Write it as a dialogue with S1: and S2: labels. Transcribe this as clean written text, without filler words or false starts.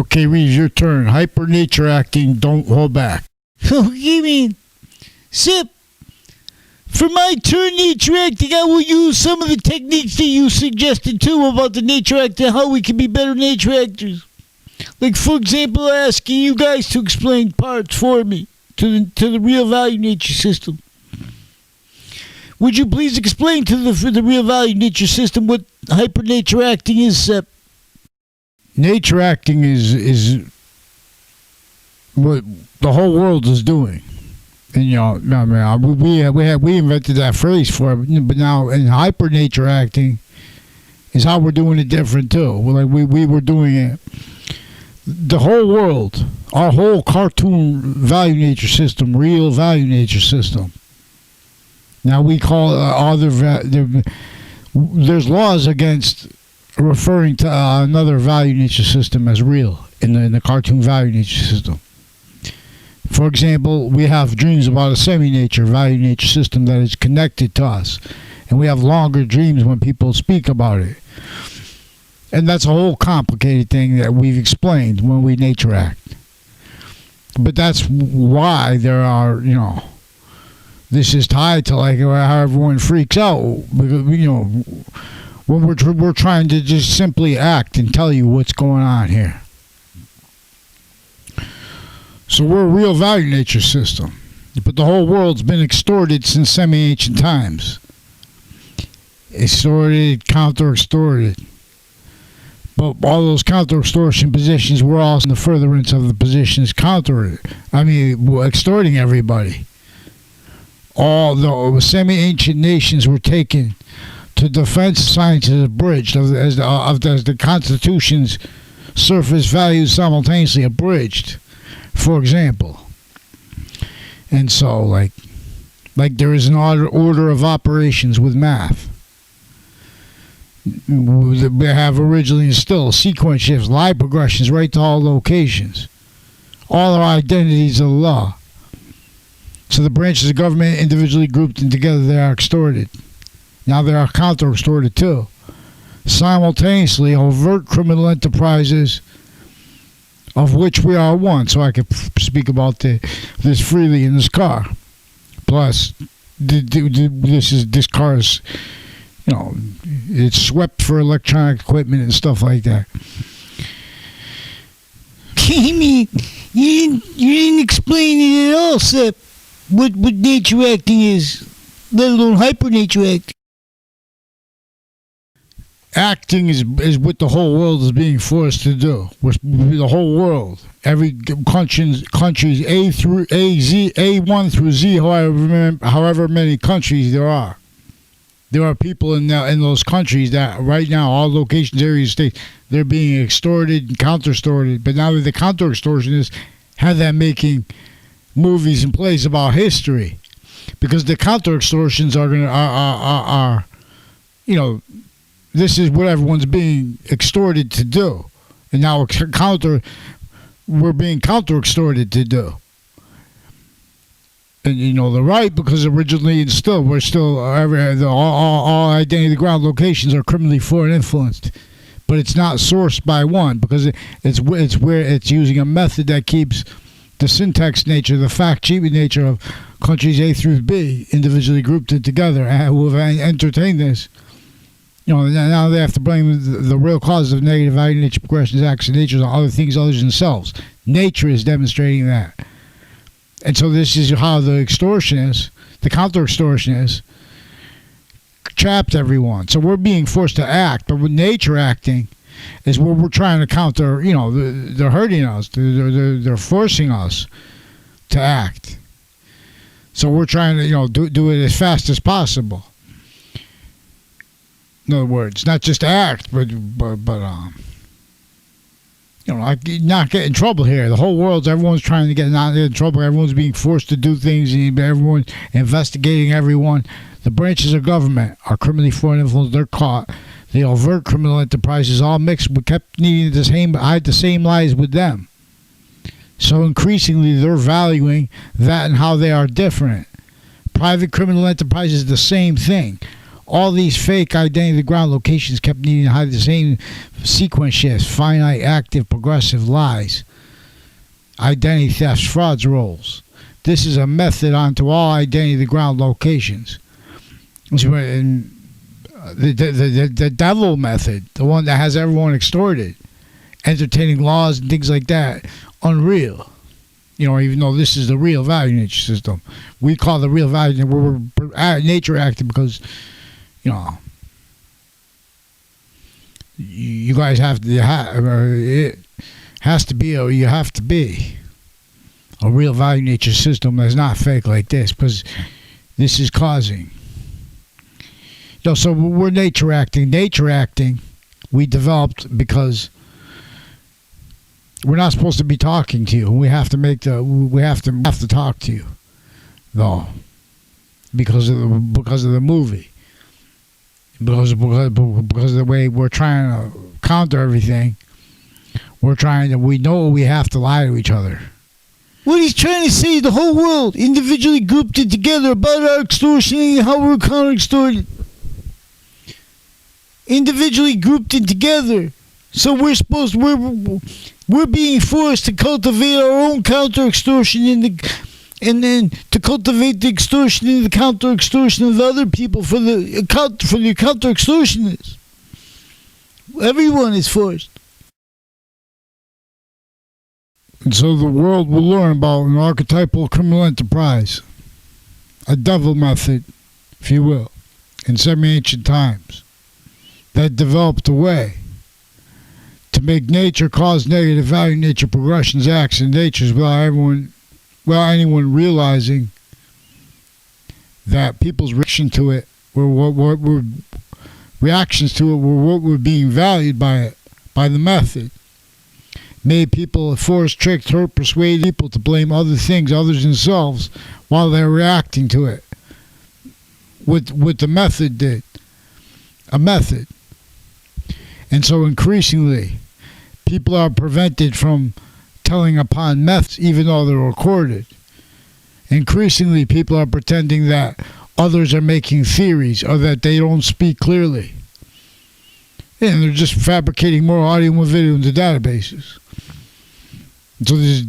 S1: Okay, Reeves, your turn. Hyper nature acting, don't hold back.
S2: Oh, you mean, Sip, for my turn nature acting, I will use some of the techniques that you suggested too about the nature act and how we can be better nature actors. Like, for example, asking you guys to explain parts for me to the real value nature system. Would you please explain to the real value nature system what hyper nature acting is, Sep?
S1: Nature acting is what the whole world is doing. And, we invented that phrase for it, but now in hyper nature acting is how we're doing it different too. We were doing it. The whole world, our whole cartoon value nature system, real value nature system. Now we call there's laws against referring to another value nature system as real in the cartoon value nature system. For example, we have dreams about a semi-nature value nature system that is connected to us, and we have longer dreams when people speak about it. And that's a whole complicated thing that we've explained when we nature act. But that's why there are, this is tied to like how everyone freaks out, because when we're trying to just simply act and tell you what's going on here. So we're a real value nature system, but the whole world's been extorted since semi-ancient times. Extorted, counter-extorted. But all those counter-extortion positions were all in the furtherance of the positions extorting everybody. All the semi-ancient nations were taken to defense science as abridged, as the Constitution's surface values simultaneously abridged, for example. And so, like there is an order of operations with math. They have originally and still sequence shifts, lie progressions right to all locations. All are identities of the law. So the branches of government individually grouped and together they are extorted. Now they are counter-extorted too. Simultaneously, overt criminal enterprises of which we are one. So I could speak about this freely in this car. Plus, this car is, it's swept for electronic equipment and stuff like that.
S2: You didn't explain it at all, Sep. What nature acting is, let alone hyper nature acting.
S1: Acting is what the whole world is being forced to do. The whole world, every countries A1 through Z, however many countries there are. There are people in those countries that right now, all locations, areas, states, they're being extorted and counter-extorted. But now the counter-extortionists have them making movies and plays about history, because the counter-extortions are this is what everyone's being extorted to do, and now we're being counter-extorted to do. And they're right, because originally and still we're still all identity ground locations are criminally foreign influenced, but it's not sourced by one, because it's where it's using a method that keeps the syntax nature, the fact sheet nature of countries A through B individually grouped it together, and who have entertained this. Now they have to blame the real causes of negative value nature progressions, acts, and natures on other things other than themselves. Nature is demonstrating that. And so this is how the extortionists, the counter-extortionists, trapped everyone. So we're being forced to act, but with nature acting is where we're trying to counter, they're hurting us. They're forcing us to act. So we're trying to, do it as fast as possible. In other words, not just act, but not get in trouble here. Everyone's trying to get not in trouble. Everyone's being forced to do things, and everyone's investigating everyone. The branches of government are criminally foreign influence. They're caught. The overt criminal enterprises all mixed. We kept needing to hide the same lies with them. So increasingly, they're valuing that and how they are different. Private criminal enterprises, the same thing. all these fake identity ground locations kept needing to hide the same sequence shifts, finite, active, progressive lies, identity thefts, frauds, roles. This is a method onto all identity ground locations. And the devil method, the one that has everyone extorted, entertaining laws and things like that, unreal. Even though this is the real value nature system, we call the real value we're nature acting because, you guys have to it has to be, or you have to be a real value nature system that's not fake like this, because this is causing. So we're nature acting. Nature acting, we developed because we're not supposed to be talking to you. We have to talk to you, though, because of the movie, because of the way we're trying to counter everything. We know we have to lie to each other.
S2: What he's trying to say, the whole world individually grouped it together about our extortion and how we're counter-extorted. Individually grouped it together. So we're being forced to cultivate our own counter-extortion and then to cultivate the extortion and the counter-extortion of other people for the counter-extortionists. Everyone is forced.
S1: And so the world will learn about an archetypal criminal enterprise, a devil method, if you will, in semi-ancient times, that developed a way to make nature cause negative value nature progressions, acts, and natures without anyone realizing that people's reaction to it were reactions to it were what were being valued by it, by the method. Made people force, tricked, hurt, persuade people to blame other things, others themselves, while they're reacting to it. What the method did. A method. And so increasingly, people are prevented from telling upon methods, even though they're recorded. Increasingly, people are pretending that others are making theories or that they don't speak clearly. And they're just fabricating more audio and video into databases. So there's,